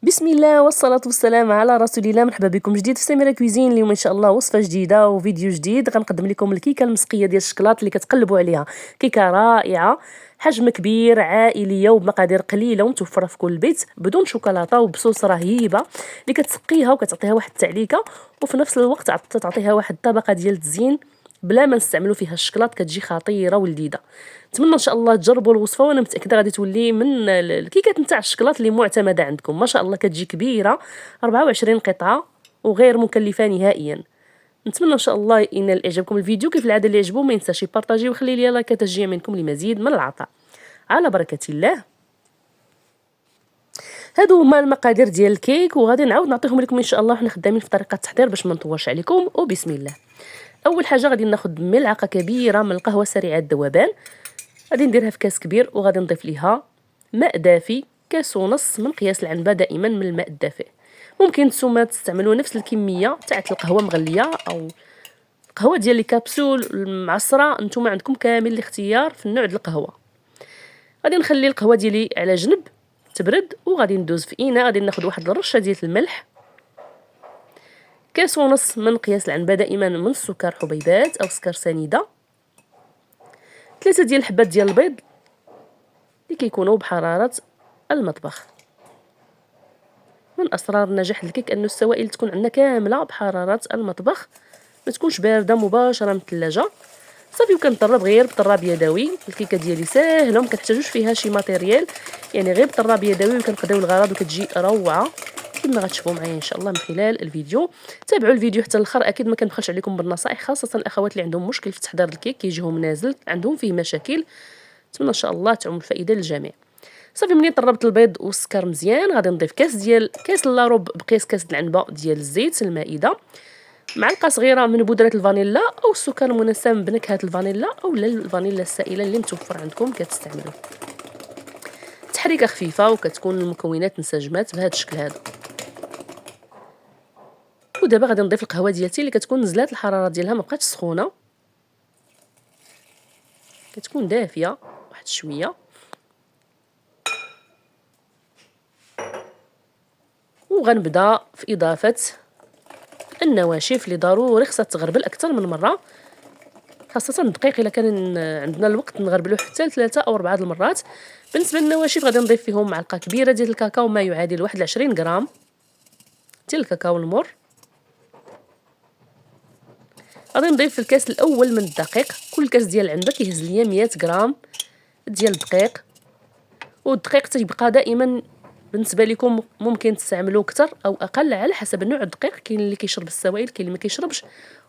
بسم الله والصلاة والسلام على رسول الله. مرحبا بكم جديد في سميرة كويزين. اليوم ان شاء الله وصفة جديدة وفيديو جديد. غنقدم لكم الكيكة المسقية ديال الشكلاط اللي كتقلبوا عليها. كيكة رائعة، حجم كبير، عائلية وبمقادير قليلة ومتوفرة في كل بيت، بدون شوكولاتة وبصوص رهيبة اللي كتسقيها وكتعطيها واحد التعليكة، وفي نفس الوقت تعطيها واحد الطبقة ديال التزيين بلا ما نستعملوا فيها الشكلاط، كتجي خطيره ولذيذه. نتمنى ان شاء الله تجربوا الوصفه، وانا متاكده غادي تولي من الكيكات نتاع الشكلاط اللي معتمده عندكم. ما شاء الله كتجي كبيره، 24 قطعه وغير مكلفه نهائيا. نتمنى ان شاء الله ان اعجبكم الفيديو. كيف العاده اللي عجبو ما ينساش يبارطاجي ويخلي لي لايك تشجيع منكم لمزيد من العطاء. على بركه الله. هادو هما المقادير ديال الكيك، وغادي نعاود نعطيهم لكم ان شاء الله وحنا خدامين في طريقه التحضير باش ما نطولش عليكم. وبسم الله. اول حاجه غادي ناخذ ملعقه كبيره من القهوه سريعه الذوبان، غادي نديرها في كاس كبير، وغادي نضيف ليها ماء دافي، كاس ونص من قياس العنبه دائما من الماء الدافئ. ممكن نتوما تستعملوا نفس الكميه تاع القهوه مغليه او القهوه ديال لي كابسول المعصره، نتوما عندكم كامل الاختيار في النوع ديال القهوه. غادي نخلي القهوه ديالي على جنب تبرد، وغادي ندوز في اناء. غادي ناخذ واحد الرشه ديال الملح، كاس ونص من قياس العنبه دائما من السكر حبيبات او سكر سنيده، 3 ديال الحبات ديال البيض اللي كيكونوا بحراره المطبخ. من اسرار نجاح الكيك ان السوائل تكون عندنا كامله بحراره المطبخ، ما تكونش بارده مباشره من الثلاجه. صافي، وكنطرب غير بطراب يدوي. الكيكه ديالي ساهله وما كنحتاجوش فيها شي ماتيريال، يعني غير بطراب يدوي وكنقضيو الغرض وكتجي روعه كما غتشوفوا معايا ان شاء الله من خلال الفيديو. تابعوا الفيديو حتى الاخر، اكيد ما كنبخلش عليكم بالنصائح، خاصه الاخوات اللي عندهم مشكل في تحضير الكيك، كيجيهم نازل عندهم فيه مشاكل. نتمنى ان شاء الله تعم الفائده للجميع. صافي، منين طربت البيض والسكر مزيان غادي نضيف كاس لاروب بقياس كاس العنبه ديال الزيت المائده، معلقه صغيره من بودره الفانيلا او السكر المنسم بنكهه الفانيلا او الفانيلا السائله اللي متوفر عندكم كتستعملوا. تحريكه خفيفه وكتكون المكونات انسجمات بهذا الشكل هذا. ودابا غادي نضيف القهوه ديالتي اللي كتكون نزلات الحراره ديالها، ما بقاتش سخونه، كتكون دافيه واحد شويه. وغنبدا في اضافه النواشف اللي ضروري خصها تغربل اكثر من مره، خاصه الدقيق الا كان عندنا الوقت نغربلوه حتى 3 أو 4 المرات. بالنسبه للنواشف غادي نضيف فيهم معلقه كبيره ديال الكاكاو، ما يعادل 21 غرام ديال الكاكاو المر. غادي نضيف في الكاس الاول من الدقيق، كل كاس ديال العنبه كيهز ليا 100 غرام ديال الدقيق. والدقيق تيبقى دائما بالنسبه لكم ممكن تستعملوه اكثر او اقل على حسب نوع الدقيق، كاين اللي كيشرب السوائل، كاين اللي ما كيشربش،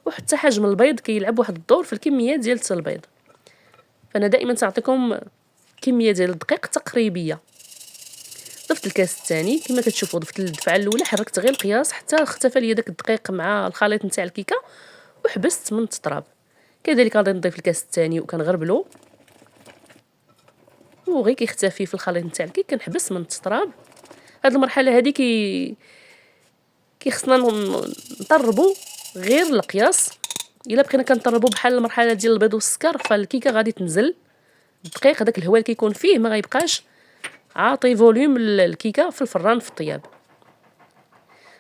وحتى حجم البيض كيلعب واحد الدور في الكميه ديال البيض. فانا دائما تعطيكم كميه ديال الدقيق تقريبيه. ضفت الكاس الثاني كما كتشوفوا، ضفت الدفعه الاولى حركت غير القياس حتى اختفى لي داك الدقيق مع الخليط نتاع الكيكه وحبست من التطراب. كذلك غادي نضيف الكاس الثاني وكنغربلو، وغير كيختفي في الخليط نتاع الكيك كنحبس من التطراب. هاد المرحله هذه كيخصنا نطربوا غير القياس. الا بقينا كنطربوا بحال المرحله ديال البيض والسكر فالكيكه غادي تنزل، الدقيق هذاك الهواء اللي كيكون فيه ما غيبقاش عاطي فوليوم الكيكه في الفران في الطياب.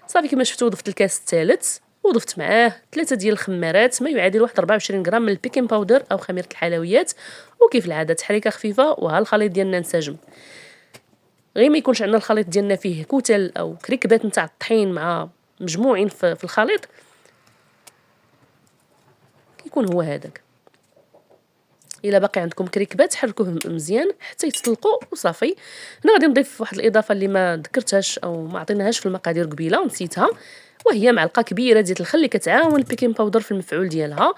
صافي، كما شفتوا ضفت الكاس الثالث وضفت معاه 3 ديال الخمارات، ما يعادل واحد 24 غرام من البيكين باودر او خميره الحلويات. وكيف العاده تحريكه خفيفه وها الخليط ديالنا انسجم. غير ما يكونش عندنا الخليط ديالنا فيه كتل او كريكبات نتاع الطحين مع مجموعين في الخليط، كيكون هو هذاك. الا باقي عندكم كريكبات حركوه مزيان حتى يتطلقوا وصافي. هنا غادي نضيف واحد الاضافه اللي ما ذكرتهاش او ما عطيناهاش في المقادير قبيله ونسيتها، وهي معلقه كبيره ديال الخل اللي كتعاون البيكين باودر في المفعول ديالها.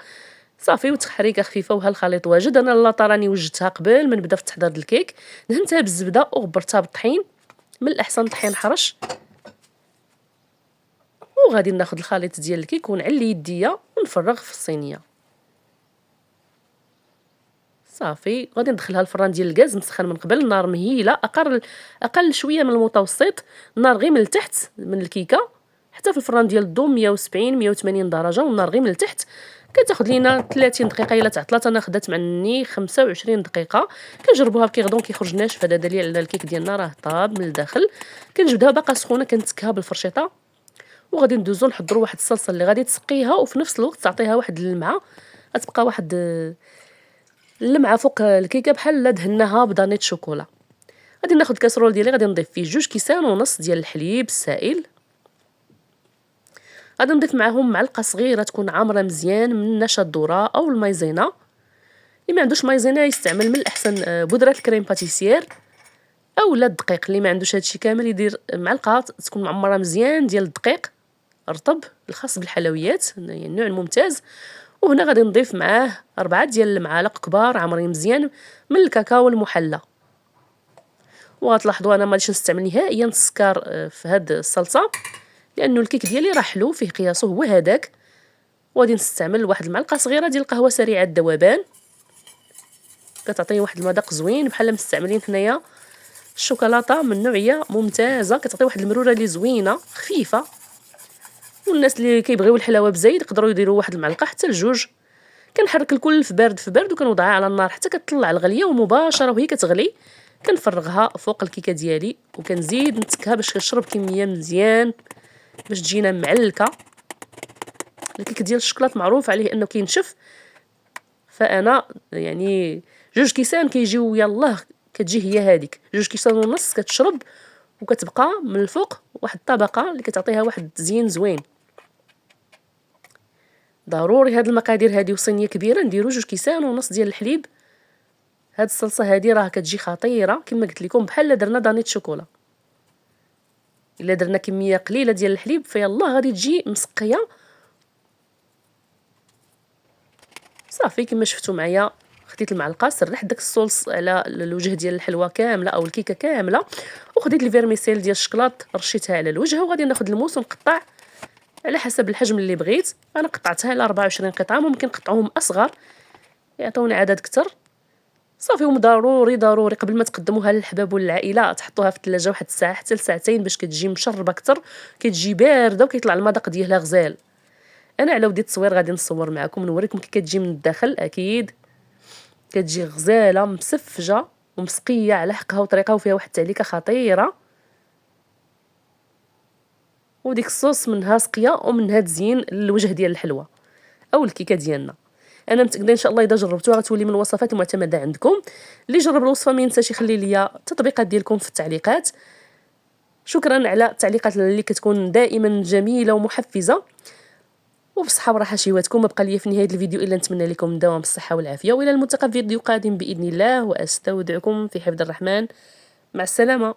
صافي، وتحريكه خفيفه وها الخليط واجد. انا اللاطه راني وجدتها قبل ما نبدا في تحضير الكيك، دهنتها بالزبده وغبرتها بالطحين، من الاحسن طحين حرش. وغادي ناخذ الخليط ديال الكيك ونعلي يديا ونفرغ في الصينيه. صافي، غادي ندخلها الفران ديال الغاز مسخن من قبل، النار مهيله، اقل شويه من المتوسط، النار غير من التحت من الكيكه، حتى في الفران ديال الضو 170 180 درجه، والنار غير من التحت. كتاخذ لينا 30 دقيقه الا تعطلات. انا خدات مني 25 دقيقه. كنجربوها كيغدون كيخرج ناشف. هذا دليل على الكيك ديالنا راه طاب من الداخل. كنجبدها باقا سخونه كنتكها بالفرشيطه، وغادي ندوزو نحضروا واحد الصلصه اللي غادي تسقيها وفي نفس الوقت تعطيها واحد اللمعه. غتبقى واحد اللمعه فوق الكيكه بحال دهناها بدانيت شوكولا. غادي ناخذ الكاسرول ديالي، غادي نضيف فيه 2 كيسان ونص ديال الحليب السائل. غادي نضيف معاهم معلقه صغيره تكون عامره مزيان من نشا الذره او المايزينا. اللي ما عندوش مايزينا يستعمل من الاحسن بودره الكريم باتيسير او لا الدقيق. اللي ما عندوش هادشي كامل يدير معلقه تكون معمره مزيان ديال الدقيق رطب الخاص بالحلويات، يعني النوع الممتاز. وهنا غادي نضيف معاه 4 ديال المعالق كبار عامرين مزيان من الكاكاو المحلى. وغتلاحظوا انا ما غاديش نستعمل نهائيا السكر في هاد الصلصه، لانه الكيك ديالي راه حلو فيه قياسه هو هذاك. وغادي نستعمل واحد المعلقه صغيره ديال القهوه سريعه الذوبان، كتعطي واحد المذاق زوين بحال مستعملين حنايا الشوكولاته من نوعيه ممتازه، كتعطي واحد المروره اللي زوينه خفيفه. والناس اللي كيبغيو الحلاوه بزايد يقدروا يديروا واحد المعلقه حتى لجوج. كنحرك الكل في بارد في بارد وكنوضعها على النار حتى كتطلع الغليه، ومباشره وهي كتغلي كنفرغها فوق الكيكه ديالي وكنزيد نتكها باش كتشرب كميه مزيان باش تجينا معلكه. الكيك ديال الشكلاط معروف عليه انه كينشف، فانا يعني 2 كيسان كيجيو يلاه كتجي هي هذيك 2 كيسان ونص كتشرب، وكتبقى من الفوق واحد الطبقه اللي كتعطيها واحد التزيين زوين. ضروري هاد المقادير هادي وصينيه كبيره نديرو 2 كيسان ونص ديال الحليب. هاد الصلصه هادي راه كتجي خطيره كما قلت لكم، بحال درنا دانيت شوكولا. الا درنا كميه قليله ديال الحليب فيلا غادي تجي مسقيه صافي. كما شفتوا معايا خديت المعلقه سرحت داك الصوص على الوجه ديال الحلوه كامله او الكيكه كامله، وخديت الفيرميسيل ديال الشكلاط رشيتها على الوجه. وغادي ناخذ الموس ونقطع على حسب الحجم اللي بغيت. انا قطعتها على 24 قطعه، ممكن نقطعوهم اصغر يعطوني عدد كتر صافي. وضروري ضروري قبل ما تقدموها للحباب والعائله تحطوها في الثلاجه واحد الساعه حتى لساعتين باش كتجي مشربه كتر، كتجي بارده وكيطلع المذاق ديالها غزال. انا على ودي التصوير غادي نصور معكم نوريكم كي كتجي من الداخل. اكيد كتجي غزاله مسفجه ومسقيه على حقها وطريقه، وفيها واحد التعليكه خطيره. وديك الصوص منها سقيه ومنها تزيين الوجه ديال الحلوه او الكيكه ديالنا. انا متاكده ان شاء الله اذا جربتوها غتولي من الوصفات المعتمده عندكم. اللي جرب الوصفه ما ينساش يخلي لي التطبيقات ديالكم في التعليقات. شكرا على التعليقات اللي كتكون دائما جميله ومحفزه. وبصحه وراحه شيواتكم. ما بقى لي في نهايه الفيديو الا نتمنى لكم دوام الصحه والعافيه، والى الملتقى في فيديو قادم باذن الله، واستودعكم في حفظ الرحمن. مع السلامه.